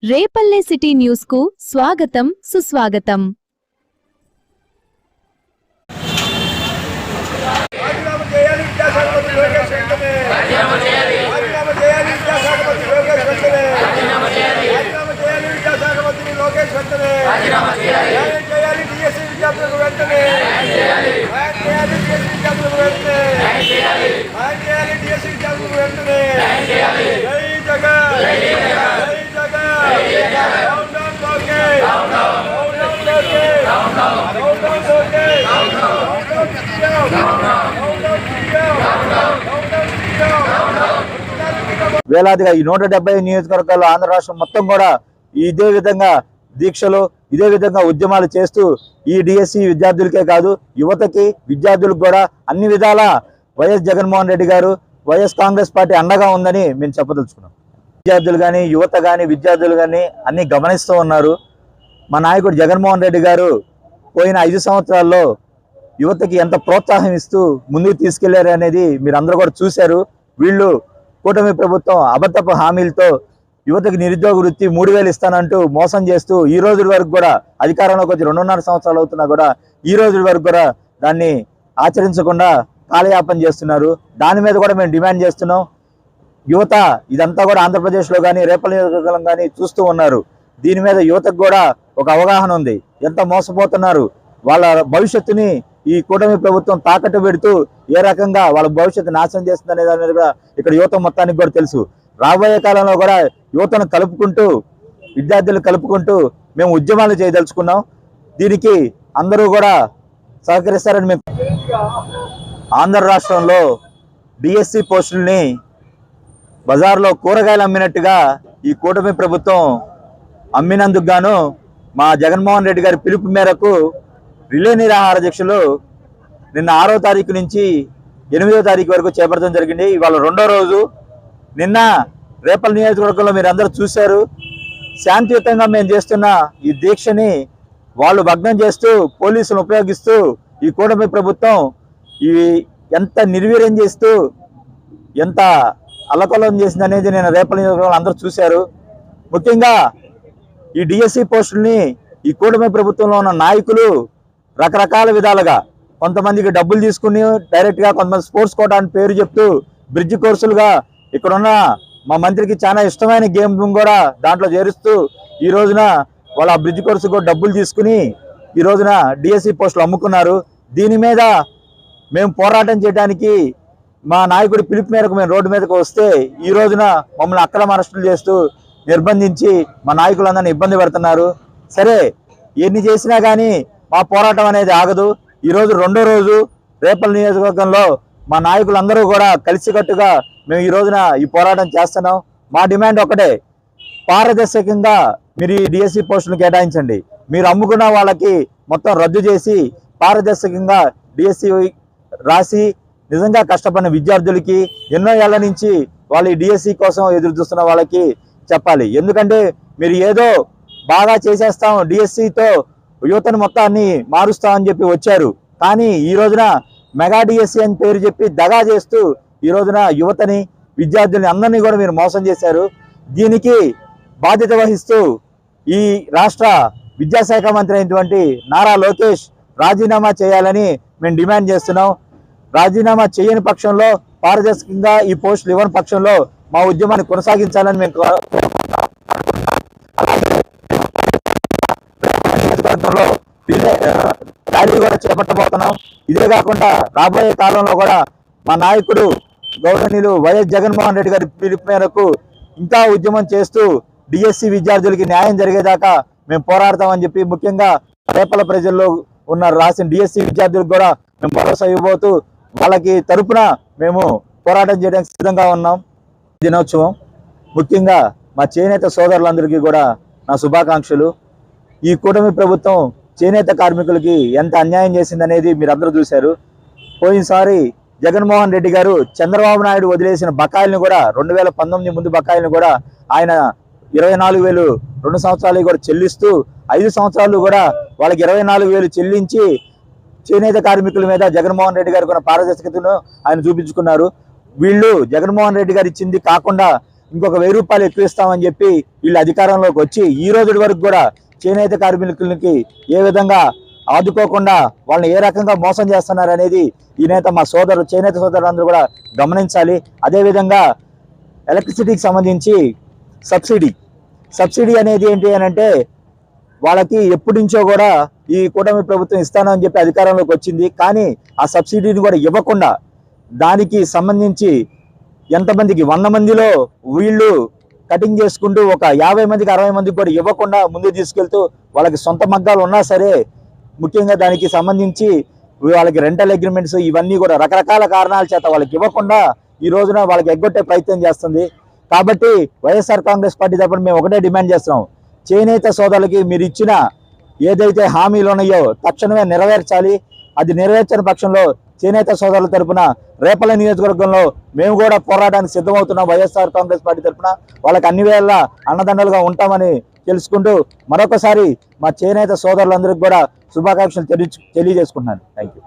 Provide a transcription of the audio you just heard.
Repalle city news కు స్వాగతం సుస్వాగతం। వేలాదిగా ఈ 170 నియోజకవర్గాల్లో ఆంధ్ర రాష్ట్రం మొత్తం కూడా ఇదే విధంగా దీక్షలు ఇదే విధంగా ఉద్యమాలు చేస్తూ ఈ డిఎస్సి విద్యార్థులకే కాదు యువతకి విద్యార్థులకు కూడా అన్ని విధాల వైఎస్ జగన్మోహన్ రెడ్డి గారు వైఎస్ కాంగ్రెస్ పార్టీ అండగా ఉందని మేము చెప్పదలుచుకున్నాం। విద్యార్థులు కానీ యువత కానీ విద్యార్థులు కానీ అన్ని గమనిస్తూ ఉన్నారు। మా నాయకుడు జగన్మోహన్ రెడ్డి గారు పోయిన 5 సంవత్సరాల్లో యువతకి ఎంత ప్రోత్సాహం ఇస్తూ ముందుకు తీసుకెళ్లారు అనేది మీరు అందరూ కూడా చూశారు। వీళ్ళు కూటమి ప్రభుత్వం అబద్ధపు హామీలతో యువతకి నిరుద్యోగ వృత్తి 3000 ఇస్తానంటూ మోసం చేస్తూ ఈ రోజు వరకు కూడా అధికారంలోకి వచ్చి 2.5 సంవత్సరాలు అవుతున్నా కూడా ఈ రోజు వరకు కూడా దాన్ని ఆచరించకుండా కాలయాపన చేస్తున్నారు। దాని మీద కూడా మేము డిమాండ్ చేస్తున్నాం। యువత ఇదంతా కూడా ఆంధ్రప్రదేశ్లో కానీ రేపల్లె నియోజకవర్గం కానీ చూస్తూ ఉన్నారు। దీని మీద యువతకు కూడా ఒక అవగాహన ఉంది, ఎంత మోసపోతున్నారు, వాళ్ళ భవిష్యత్తుని ఈ కూటమి ప్రభుత్వం తాకట్టు పెడుతూ ఏ రకంగా వాళ్ళ భవిష్యత్తు నాశనం చేస్తుంది అనే దాని మీద కూడా ఇక్కడ యువత మొత్తానికి కూడా తెలుసు। రాబోయే కాలంలో కూడా యువతను కలుపుకుంటూ విద్యార్థులు కలుపుకుంటూ మేము ఉద్యమాలు చేయదలుచుకున్నాం। దీనికి అందరూ కూడా సహకరిస్తారని మేము ఆంధ్ర రాష్ట్రంలో డిఎస్సి పోస్టుల్ని బజార్లో కూరగాయలు అమ్మినట్టుగా ఈ కూటమి ప్రభుత్వం అమ్మినందుకు గాను మా జగన్మోహన్ రెడ్డి గారి పిలుపు మేరకు రిలే నిరాహార దీక్షలు నిన్న 6వ తారీఖు నుంచి 8వ తారీఖు వరకు చేపట్టడం జరిగింది। ఇవాళ 2వ రోజు। నిన్న రేపల్లె నియోజకవర్గంలో మీరు అందరూ చూశారు। శాంతియుతంగా మేము చేస్తున్న ఈ దీక్షని వాళ్ళు భగ్నం చేస్తూ పోలీసులను ఉపయోగిస్తూ ఈ కూటమి ప్రభుత్వం ఇవి ఎంత నిర్వీర్యం చేస్తూ ఎంత అల్లకల్లం చేసింది అనేది నేను రేపల్లె నియోజకవర్గంలో అందరూ చూశారు। ముఖ్యంగా ఈ డిఎస్సి పోస్టుల్ని ఈ కూటమి ప్రభుత్వంలో ఉన్న నాయకులు రకరకాల విధాలుగా కొంతమందికి డబ్బులు తీసుకుని డైరెక్ట్గా కొంతమంది స్పోర్ట్స్ కోటా అని పేరు చెప్తూ బ్రిడ్జ్ కోర్సులుగా ఇక్కడున్న మా మంత్రికి చాలా ఇష్టమైన గేమ్ కూడా దాంట్లో చేరుస్తూ ఈ రోజున వాళ్ళ బ్రిడ్జ్ కోర్సు కూడా డబ్బులు తీసుకుని ఈ రోజున డిఎస్సి పోస్టులు అమ్ముకున్నారు। దీని మీద మేము పోరాటం చేయడానికి మా నాయకుడి పిలుపు మేరకు మేము రోడ్డు మీదకి వస్తే ఈ రోజున మమ్మల్ని అక్రమ అరెస్టులు చేస్తూ నిర్బంధించి మా నాయకులందరినీ ఇబ్బంది పెడుతున్నారు। సరే ఎన్ని చేసినా కానీ మా పోరాటం అనేది ఆగదు। ఈరోజు 2వ రోజు రేపల్లె నియోజకవర్గంలో మా నాయకులందరూ కూడా కలిసికట్టుగా మేము ఈ రోజున ఈ పోరాటం చేస్తున్నాం। మా డిమాండ్ ఒకటే, పారదర్శకంగా మీరు ఈ డిఎస్సి పోస్టులు కేటాయించండి। మీరు అమ్ముకున్న వాళ్ళకి మొత్తం రద్దు చేసి పారదర్శకంగా డిఎస్సి రాసి నిజంగా కష్టపడిన విద్యార్థులకి ఎన్నో ఏళ్ల నుంచి వాళ్ళు ఈ డిఎస్సి కోసం ఎదురు చూస్తున్న వాళ్ళకి చెప్పాలి। ఎందుకంటే మీరు ఏదో బాగా చేసేస్తాం డిఎస్సితో యువతను మొత్తాన్ని మారుస్తామని చెప్పి వచ్చారు, కానీ ఈ రోజున మెగా డిఎస్సి అని పేరు చెప్పి దగా చేస్తూ ఈ రోజున యువతని విద్యార్థుల్ని అందరినీ కూడా మీరు మోసం చేశారు। దీనికి బాధ్యత వహిస్తూ ఈ రాష్ట్ర విద్యాశాఖ మంత్రి అయినటువంటి నారా లోకేష్ రాజీనామా చేయాలని మేము డిమాండ్ చేస్తున్నాం। రాజీనామా చేయని పక్షంలో పారదర్శకంగా ఈ పోస్టులు ఇవ్వని పక్షంలో మా ఉద్యమాన్ని కొనసాగించాలని మేము ర్యాలీ కూడా చేపట్టబోతున్నాం। ఇదే కాకుండా రాబోయే కాలంలో కూడా మా నాయకుడు గౌరవనీయులు వైఎస్ జగన్మోహన్ రెడ్డి గారి పిలుపు మేరకు ఇంకా ఉద్యమం చేస్తూ డిఎస్సి విద్యార్థులకి న్యాయం జరిగేదాకా మేము పోరాడతామని చెప్పి ముఖ్యంగా రేపల్లె ప్రజల్లో ఉన్న రాసిన డిఎస్సి విద్యార్థులకు కూడా మేము భరోసా ఇవ్వబోతూ వాళ్ళకి తరపున మేము పోరాటం చేయడానికి సిద్ధంగా ఉన్నాం। దినోత్సవం ముఖ్యంగా మా చేనేత సోదరులందరికీ కూడా నా శుభాకాంక్షలు। ఈ కూటమి ప్రభుత్వం చేనేత కార్మికులకి ఎంత అన్యాయం చేసిందనేది మీరు అందరూ చూశారు। పోయినసారి జగన్మోహన్ రెడ్డి గారు చంద్రబాబు నాయుడు వదిలేసిన బకాయిలను కూడా 2019 ముందు బకాయిలను కూడా ఆయన 24,000 2 సంవత్సరాలు కూడా చెల్లిస్తూ 5 సంవత్సరాలు కూడా వాళ్ళకి 24,000 చెల్లించి చేనేత కార్మికుల మీద జగన్మోహన్ రెడ్డి గారు కొన్న పారదర్శకతను ఆయన చూపించుకున్నారు। వీళ్ళు జగన్మోహన్ రెడ్డి గారు ఇచ్చింది కాకుండా ఇంకొక 1000 రూపాయలు ఎక్కువ ఇస్తామని చెప్పి వీళ్ళు అధికారంలోకి వచ్చి ఈ రోజు వరకు కూడా చేనేత కార్మికులకి ఏ విధంగా ఆదుకోకుండా వాళ్ళని ఏ రకంగా మోసం చేస్తున్నారు అనేది ఈ నేత మా చేనేత సోదరులందరూ కూడా గమనించాలి. అదేవిధంగా ఎలక్ట్రిసిటీకి సంబంధించి సబ్సిడీ అనేది ఏంటి అని అంటే వాళ్ళకి ఎప్పటి నుంచో కూడా ఈ కూటమి ప్రభుత్వం ఇస్తానని చెప్పి అధికారంలోకి వచ్చింది. కానీ ఆ సబ్సిడీని కూడా ఇవ్వకుండా దానికి సంబంధించి ఎంతమందికి 100 మందిలో వీళ్ళు కటింగ్ చేసుకుంటూ ఒక 50 మందికి 60 మందికి కూడా ఇవ్వకుండా ముందుకు తీసుకెళ్తూ వాళ్ళకి సొంత మగ్గాలు ఉన్నా సరే ముఖ్యంగా దానికి సంబంధించి వాళ్ళకి రెంటల్ అగ్రిమెంట్స్ ఇవన్నీ కూడా రకరకాల కారణాల చేత వాళ్ళకి ఇవ్వకుండా ఈ రోజున వాళ్ళకి ఎగ్గొట్టే ప్రయత్నం చేస్తుంది. కాబట్టి వైఎస్ఆర్ కాంగ్రెస్ పార్టీ తరపున మేము ఒకటే డిమాండ్ చేస్తున్నాం, చేనేత సోదరులకి మీరు ఇచ్చిన ఏదైతే హామీలు ఉన్నాయో తక్షణమే నెరవేర్చాలి. అది నెరవేర్చని పక్షంలో చేనేత సోదరుల తరపున రేపల్ల నియోజకవర్గంలో మేము కూడా పోరాటానికి సిద్ధమవుతున్నాం. వైఎస్ఆర్ కాంగ్రెస్ పార్టీ తరపున వాళ్ళకి అన్ని వేళ అండదండలుగా ఉంటామని తెలుసుకుంటూ మరొకసారి మా చేనేత సోదరులందరికీ కూడా శుభాకాంక్షలు తెలియజేసుకుంటున్నాను. Thank you.